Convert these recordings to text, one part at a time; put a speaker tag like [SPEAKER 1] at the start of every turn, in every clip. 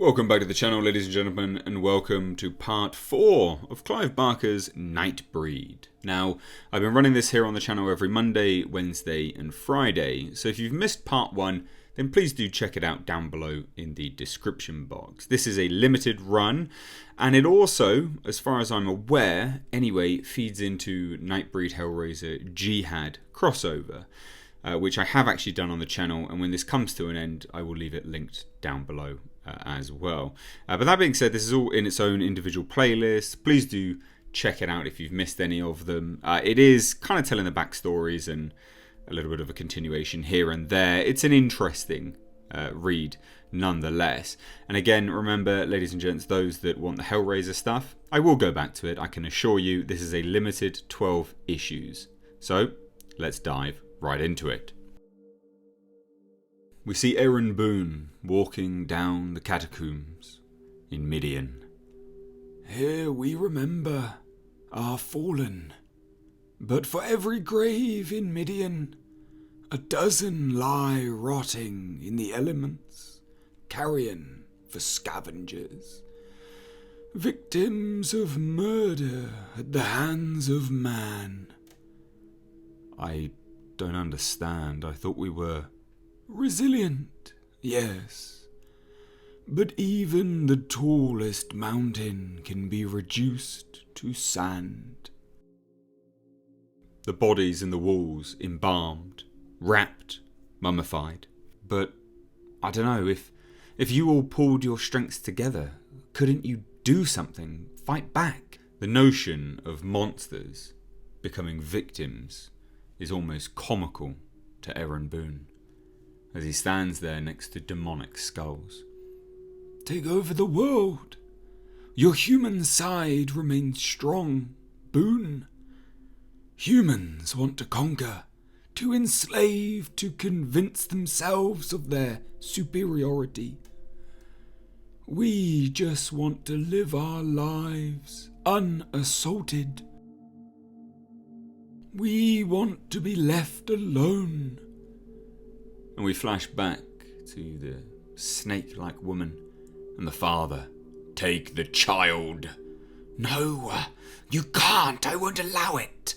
[SPEAKER 1] Welcome back to the channel, ladies and gentlemen, and welcome to part 4 of Clive Barker's Nightbreed. Now, I've been running this here on the channel every Monday, Wednesday and Friday, so if you've missed part 1, then please do check it out down below in the description box. This is a limited run, and it also, as far as I'm aware, anyway, feeds into Nightbreed Hellraiser Jihad crossover, which I have actually done on the channel, and when this comes to an end, I will leave it linked down below as well. But that being said, this is all in its own individual playlist. Please do check it out if you've missed any of them. It is kind of telling the backstories and a little bit of a continuation here and there. It's an interesting read nonetheless. And again, remember, ladies and gents, those that want the Hellraiser stuff, I will go back to it. I can assure you this is a limited 12 issues. So let's dive right into it. We see Reverend Boone walking down the catacombs in Midian.
[SPEAKER 2] Here we remember our fallen, but for every grave in Midian, a dozen lie rotting in the elements, carrion for scavengers, victims of murder at the hands of man.
[SPEAKER 1] I don't understand. I thought we were
[SPEAKER 2] resilient, yes, but even the tallest mountain can be reduced to sand.
[SPEAKER 1] The bodies in the walls, embalmed, wrapped, mummified. But I don't know, if you all pulled your strengths together, couldn't you do something, fight back? The notion of monsters becoming victims is almost comical to Reverend Boone, as he stands there next to demonic skulls.
[SPEAKER 2] Take over the world. Your human side remains strong, Boone. Humans want to conquer, to enslave, to convince themselves of their superiority. We just want to live our lives unassaulted. We want to be left alone.
[SPEAKER 1] And we flash back to the snake-like woman and the father.
[SPEAKER 2] Take the child. No, you can't. I won't allow it.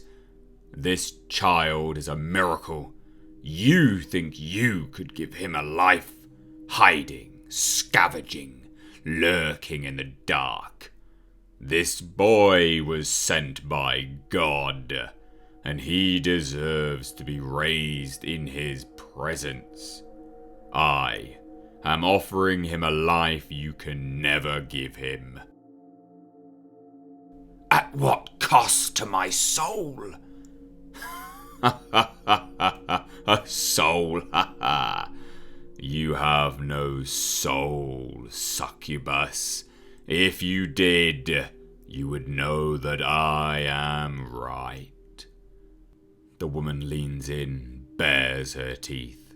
[SPEAKER 1] This child is a miracle. You think you could give him a life? Hiding, scavenging, lurking in the dark. This boy was sent by God, and he deserves to be raised in his presence. I am offering him a life you can never give him.
[SPEAKER 2] At what cost to my soul?
[SPEAKER 1] A soul, You have no soul, succubus. If you did, you would know that I am right. The woman leans in, bares her teeth.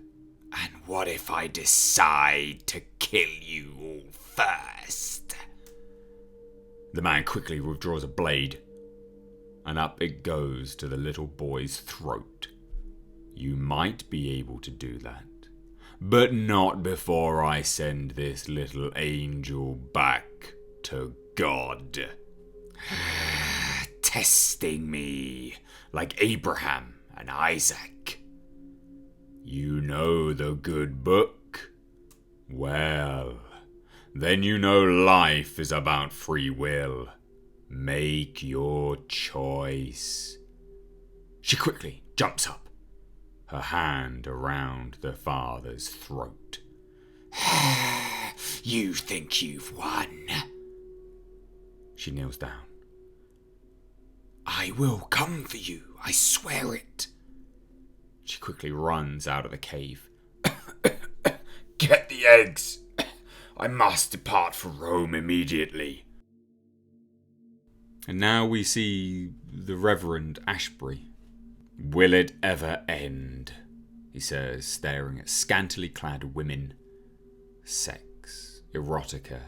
[SPEAKER 2] And what if I decide to kill you all first?
[SPEAKER 1] The man quickly withdraws a blade, and up it goes to the little boy's throat. You might be able to do that, but not before I send this little angel back to God.
[SPEAKER 2] Testing me like Abraham and Isaac.
[SPEAKER 1] You know the good book? Well, then you know life is about free will. Make your choice. She quickly jumps up, her hand around the father's throat.
[SPEAKER 2] You think you've won?
[SPEAKER 1] She kneels down.
[SPEAKER 2] I will come for you, I swear it.
[SPEAKER 1] She quickly runs out of the cave.
[SPEAKER 2] Get the eggs. I must depart for Rome immediately.
[SPEAKER 1] And now we see the Reverend Ashbury. Will it ever end? He says, staring at scantily clad women. Sex, erotica.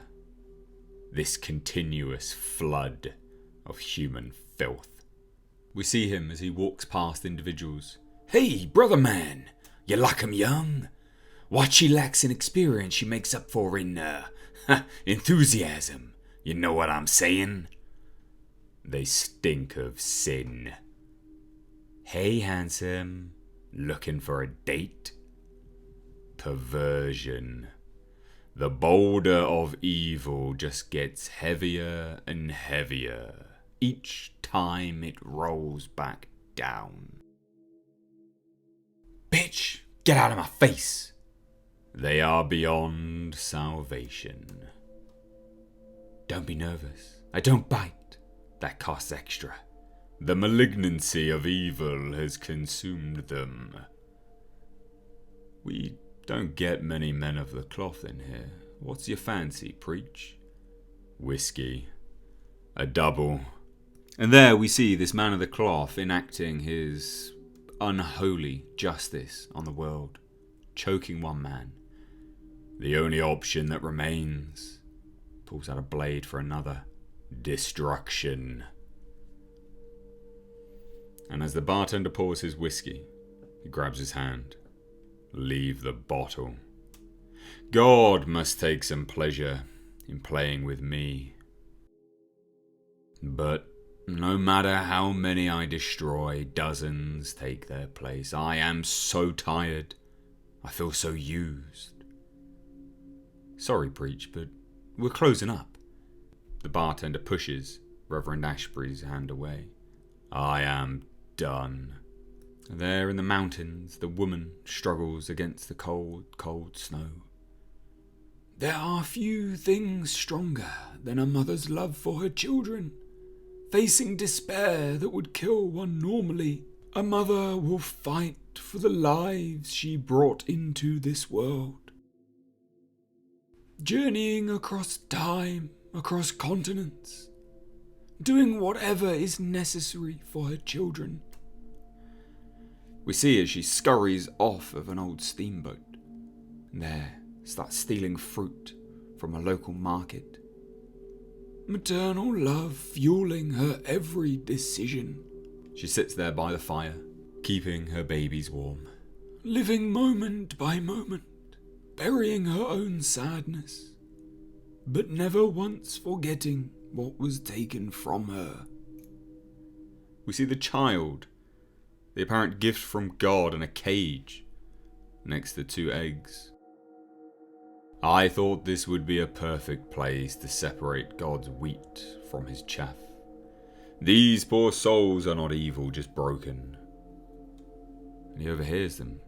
[SPEAKER 1] This continuous flood of human filth. We see him as he walks past individuals.
[SPEAKER 2] Hey, brother man, you like 'em young? What she lacks in experience she makes up for in Enthusiasm. You know what I'm saying? They stink of sin. Hey, handsome. Looking for a date? Perversion. The boulder of evil just gets heavier and heavier each time it rolls back down. Bitch, get out of my face! They are beyond salvation. Don't be nervous. I don't bite. That costs extra. The malignancy of evil has consumed them. We don't get many men of the cloth in here. What's your fancy, preach? Whiskey. A double.
[SPEAKER 1] And there we see this man of the cloth enacting his unholy justice on the world, choking one man.
[SPEAKER 2] The only option that remains. Pulls out a blade for another. Destruction.
[SPEAKER 1] And as the bartender pours his whiskey, he grabs his hand. Leave the bottle. God must take some pleasure in playing with me. But no matter how many I destroy, dozens take their place. I am so tired. I feel so used. Sorry, preach, but we're closing up. The bartender pushes Reverend Ashbury's hand away. I am done. There in the mountains, the woman struggles against the cold, cold snow. There are few things stronger than a mother's love for her children. Facing despair that would kill one normally, a mother will fight for the lives she brought into this world. Journeying across time, across continents, doing whatever is necessary for her children. We see as she scurries off of an old steamboat. And there, starts stealing fruit from a local market. Maternal love fueling her every decision. She sits there by the fire, keeping her babies warm. Living moment by moment, burying her own sadness, but never once forgetting what was taken from her. We see the child, the apparent gift from God, in a cage next to 2 eggs. I thought this would be a perfect place to separate God's wheat from his chaff. These poor souls are not evil, just broken. And he overhears them.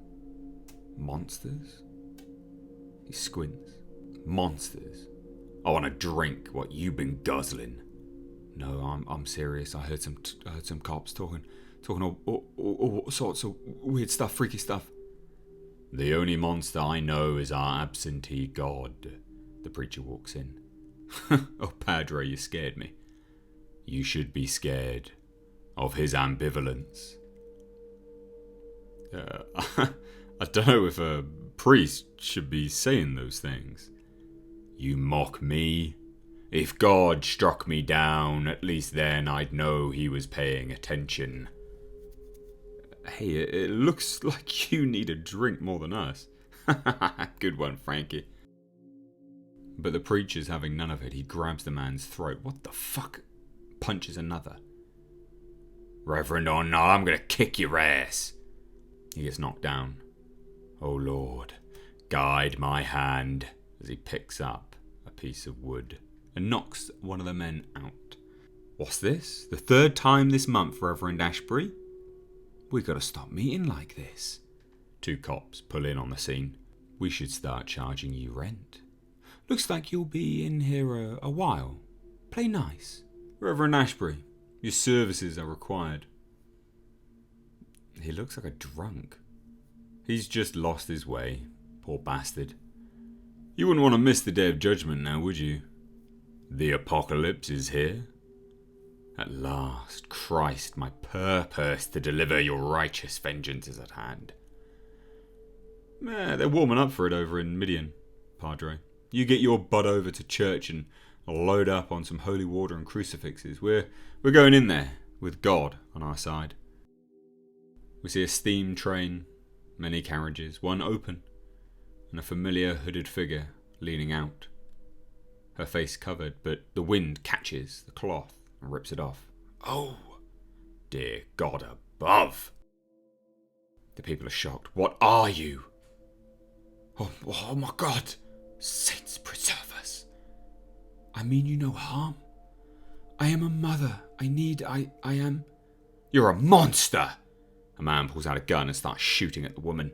[SPEAKER 1] Monsters? He squints. Monsters? I want to drink what you've been guzzling. No, I'm serious. I heard some cops talking all sorts of weird stuff, freaky stuff. The only monster I know is our absentee god. The preacher walks in. Oh, Padre, you scared me. You should be scared of his ambivalence. I don't know if a priest should be saying those things. You mock me? If God struck me down, at least then I'd know he was paying attention. Hey, it looks like you need a drink more than us. Good one, Frankie. But the preacher's having none of it. He grabs the man's throat. What the fuck? Punches another. Reverend or not, I'm gonna kick your ass. He gets knocked down. Oh Lord, guide my hand, as he picks up a piece of wood and knocks one of the men out. What's this? The 3rd time this month, Reverend Ashbury? We gotta stop meeting like this. 2 cops pull in on the scene. We should start charging you rent. Looks like you'll be in here a while. Play nice. Reverend Ashbury, your services are required. He looks like a drunk. He's just lost his way. Poor bastard. You wouldn't want to miss the day of judgment now, would you? The apocalypse is here. At last, Christ, my purpose to deliver your righteous vengeance is at hand. They're warming up for it over in Midian, Padre. You get your butt over to church and load up on some holy water and crucifixes. We're going in there with God on our side. We see a steam train, many carriages, one open, and a familiar hooded figure leaning out. her face covered, but the wind catches the cloth and rips it off.
[SPEAKER 2] Oh, dear God above.
[SPEAKER 1] The people are shocked.
[SPEAKER 2] What are you? Oh my God. Saints preserve us. I mean you no harm. I am a mother. I am...
[SPEAKER 1] You're a monster! A man pulls out a gun and starts shooting at the woman.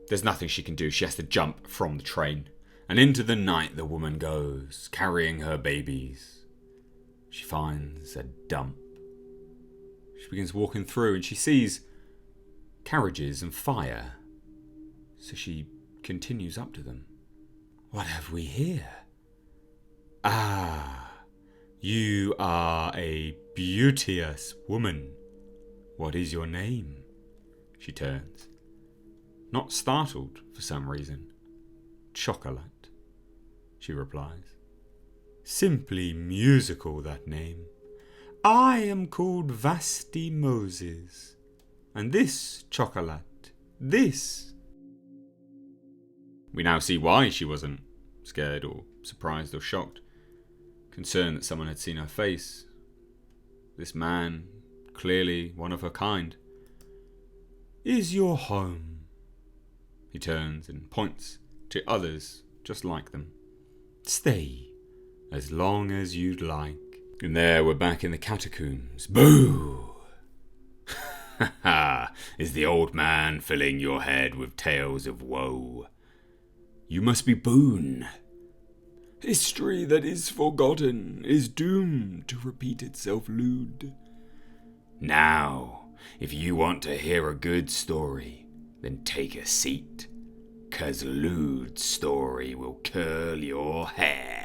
[SPEAKER 1] There's nothing she can do. She has to jump from the train. And into the night the woman goes, carrying her babies. She finds a dump. She begins walking through and she sees carriages and fire. So she continues up to them. What have we here? Ah, you are a beauteous woman. What is your name? She turns. Not startled for some reason. Chocolate, she replies. Simply musical, that name. I am called Vasti Moses. And this, Chocolate, this. We now see why she wasn't scared or surprised or shocked. Concerned that someone had seen her face. This man, clearly one of her kind. Is your home? He turns and points to others just like them. Stay as long as you'd like. And there we're back in the catacombs. Boo!
[SPEAKER 2] Ha ha! Is the old man filling your head with tales of woe? You must be Boone.
[SPEAKER 3] History that is forgotten is doomed to repeat itself lewd.
[SPEAKER 2] Now, if you want to hear a good story, then take a seat, 'cause lewd story will curl your hair.